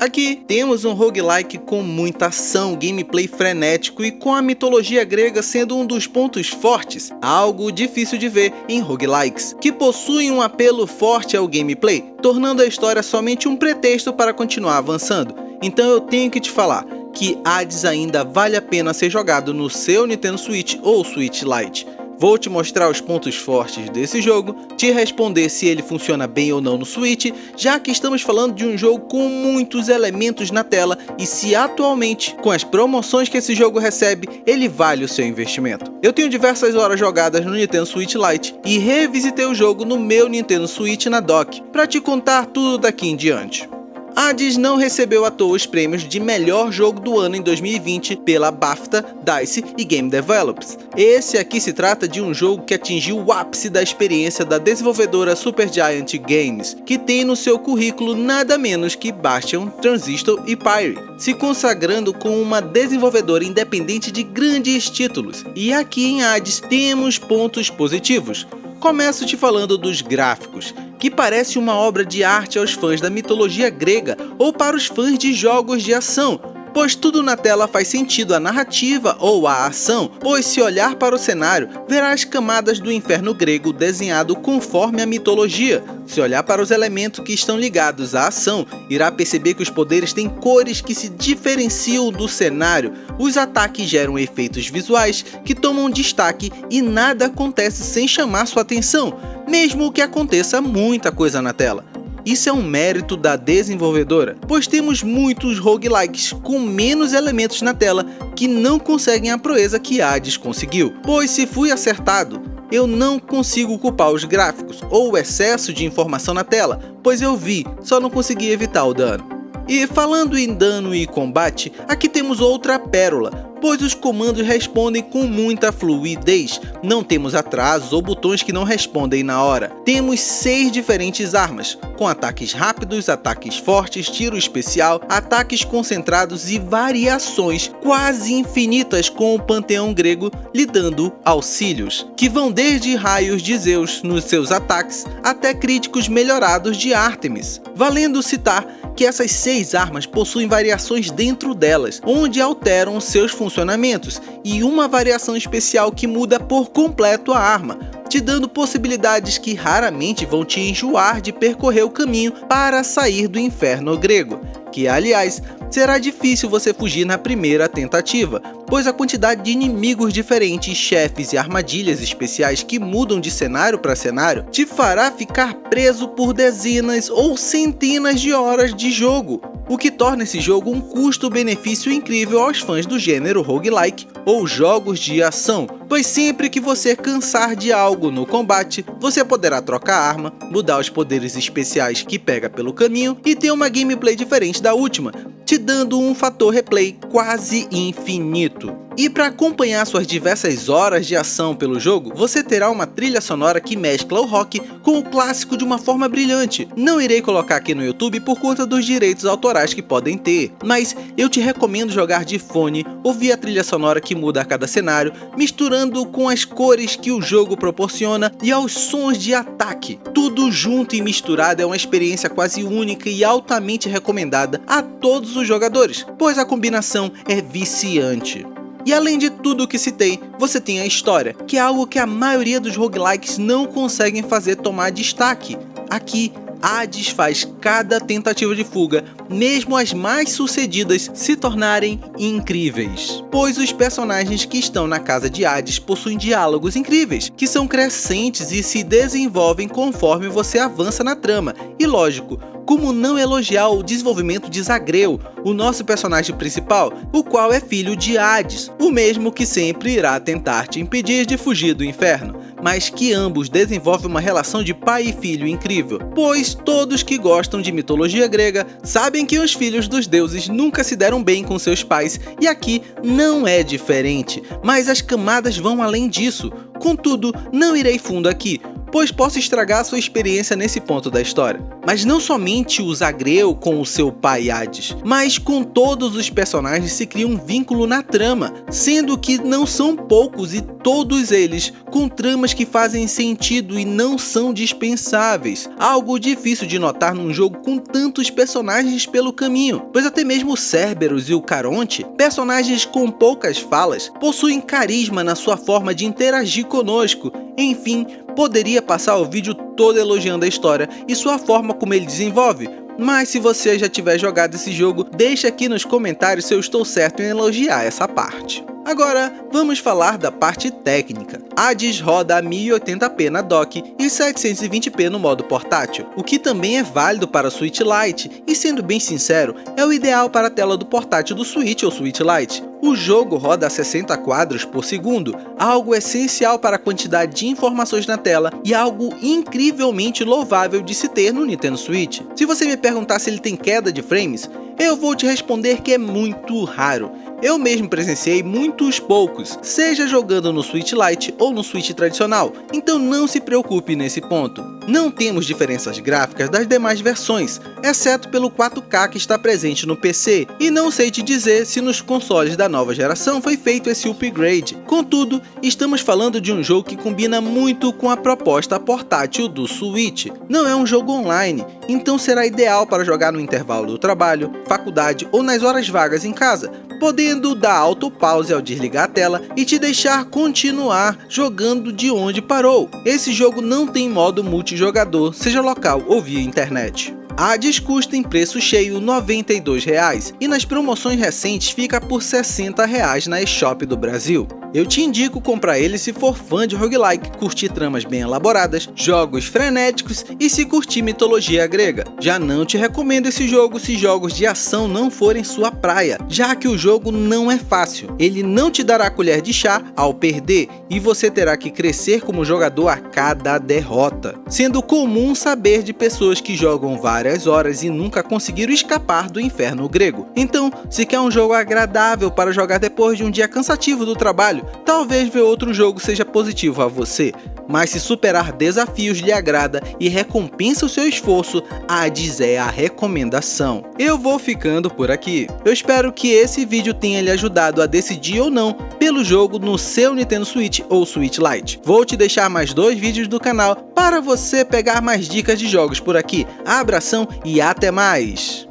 Aqui temos um roguelike com muita ação, gameplay frenético e com a mitologia grega sendo um dos pontos fortes, algo difícil de ver em roguelikes, que possuem um apelo forte ao gameplay, tornando a história somente um pretexto para continuar avançando. Então eu tenho que te falar que Hades ainda vale a pena ser jogado no seu Nintendo Switch ou Switch Lite. Vou te mostrar os pontos fortes desse jogo, te responder se ele funciona bem ou não no Switch, já que estamos falando de um jogo com muitos elementos na tela e se atualmente, com as promoções que esse jogo recebe, ele vale o seu investimento. Eu tenho diversas horas jogadas no Nintendo Switch Lite e revisitei o jogo no meu Nintendo Switch na dock, para te contar tudo daqui em diante. Hades não recebeu à toa os prêmios de melhor jogo do ano em 2020 pela BAFTA, DICE e Game Developers. Esse aqui se trata de um jogo que atingiu o ápice da experiência da desenvolvedora Supergiant Games, que tem no seu currículo nada menos que Bastion, Transistor e Pyre, se consagrando como uma desenvolvedora independente de grandes títulos. E aqui em Hades temos pontos positivos. Começo te falando dos gráficos, que parece uma obra de arte aos fãs da mitologia grega ou para os fãs de jogos de ação, pois tudo na tela faz sentido à narrativa ou à ação, pois se olhar para o cenário, verá as camadas do inferno grego desenhado conforme a mitologia. Se olhar para os elementos que estão ligados à ação, irá perceber que os poderes têm cores que se diferenciam do cenário, os ataques geram efeitos visuais que tomam destaque e nada acontece sem chamar sua atenção, mesmo que aconteça muita coisa na tela. Isso é um mérito da desenvolvedora, pois temos muitos roguelikes com menos elementos na tela que não conseguem a proeza que Hades conseguiu. Pois se fui acertado, eu não consigo culpar os gráficos ou o excesso de informação na tela, pois eu vi, só não consegui evitar o dano. E falando em dano e combate, aqui temos outra pérola, pois os comandos respondem com muita fluidez, não temos atrasos ou botões que não respondem na hora. Temos 6 diferentes armas, com ataques rápidos, ataques fortes, tiro especial, ataques concentrados e variações quase infinitas com o panteão grego lhe dando auxílios, que vão desde raios de Zeus nos seus ataques até críticos melhorados de Ártemis. Valendo citar que essas 6 armas possuem variações dentro delas, onde alteram seus funcionamentos, e uma variação especial que muda por completo a arma, te dando possibilidades que raramente vão te enjoar de percorrer o caminho para sair do inferno grego, que aliás será difícil você fugir na primeira tentativa, pois a quantidade de inimigos diferentes, chefes e armadilhas especiais que mudam de cenário para cenário te fará ficar preso por dezenas ou centenas de horas de jogo, o que torna esse jogo um custo-benefício incrível aos fãs do gênero roguelike ou jogos de ação, pois sempre que você cansar de algo no combate, você poderá trocar arma, mudar os poderes especiais que pega pelo caminho e ter uma gameplay diferente da última, te dando um fator replay quase infinito. E para acompanhar suas diversas horas de ação pelo jogo, você terá uma trilha sonora que mescla o rock com o clássico de uma forma brilhante. Não irei colocar aqui no YouTube por conta dos direitos autorais que podem ter, mas eu te recomendo jogar de fone, ouvir a trilha sonora que muda a cada cenário, misturando com as cores que o jogo proporciona e aos sons de ataque. Tudo junto e misturado é uma experiência quase única e altamente recomendada a todos os jogadores, pois a combinação é viciante. E além de tudo o que citei, você tem a história, que é algo que a maioria dos roguelikes não conseguem fazer tomar destaque. Aqui, Hades faz cada tentativa de fuga, mesmo as mais sucedidas, se tornarem incríveis. Pois os personagens que estão na casa de Hades possuem diálogos incríveis, que são crescentes e se desenvolvem conforme você avança na trama. E lógico, como não elogiar o desenvolvimento de Zagreu, o nosso personagem principal, o qual é filho de Hades, o mesmo que sempre irá tentar te impedir de fugir do inferno, mas que ambos desenvolvem uma relação de pai e filho incrível, pois todos que gostam de mitologia grega sabem que os filhos dos deuses nunca se deram bem com seus pais, e aqui não é diferente, mas as camadas vão além disso. Contudo, não irei fundo aqui, pois posso estragar sua experiência nesse ponto da história. Mas não somente o Zagreu com o seu pai Hades, mas com todos os personagens se cria um vínculo na trama, sendo que não são poucos e todos eles com tramas que fazem sentido e não são dispensáveis, algo difícil de notar num jogo com tantos personagens pelo caminho, pois até mesmo o Cerberus e o Caronte, personagens com poucas falas, possuem carisma na sua forma de interagir conosco. Enfim, poderia passar o vídeo todo elogiando a história e sua forma como ele desenvolve, mas se você já tiver jogado esse jogo, deixa aqui nos comentários se eu estou certo em elogiar essa parte. Agora, vamos falar da parte técnica. Hades roda a 1080p na dock e 720p no modo portátil, o que também é válido para a Switch Lite e, sendo bem sincero, é o ideal para a tela do portátil do Switch ou Switch Lite. O jogo roda a 60 quadros por segundo, algo essencial para a quantidade de informações na tela e algo incrivelmente louvável de se ter no Nintendo Switch. Se você me perguntar se ele tem queda de frames, eu vou te responder que é muito raro. Eu mesmo presenciei muitos poucos, seja jogando no Switch Lite ou no Switch tradicional, então não se preocupe nesse ponto. Não temos diferenças gráficas das demais versões, exceto pelo 4K que está presente no PC, e não sei te dizer se nos consoles da nova geração foi feito esse upgrade. Contudo, estamos falando de um jogo que combina muito com a proposta portátil do Switch. Não é um jogo online, então será ideal para jogar no intervalo do trabalho, faculdade ou nas horas vagas em casa, podendo dar autopause ao desligar a tela e te deixar continuar jogando de onde parou. Esse jogo não tem modo multijogador, seja local ou via internet. Hades custa em preço cheio R$ 92,00 e nas promoções recentes fica por R$ 60,00 na eShop do Brasil. Eu te indico comprar ele se for fã de roguelike, curtir tramas bem elaboradas, jogos frenéticos e se curtir mitologia grega. Já não te recomendo esse jogo se jogos de ação não forem sua praia, já que o jogo não é fácil. Ele não te dará colher de chá ao perder e você terá que crescer como jogador a cada derrota, sendo comum saber de pessoas que jogam várias horas e nunca conseguiram escapar do inferno grego. Então, se quer um jogo agradável para jogar depois de um dia cansativo do trabalho, talvez ver outro jogo seja positivo a você, mas se superar desafios lhe agrada e recompensa o seu esforço, Hades é a recomendação. Eu vou ficando por aqui. Eu espero que esse vídeo tenha lhe ajudado a decidir ou não pelo jogo no seu Nintendo Switch ou Switch Lite. Vou te deixar mais 2 vídeos do canal para você pegar mais dicas de jogos por aqui. Abração e até mais!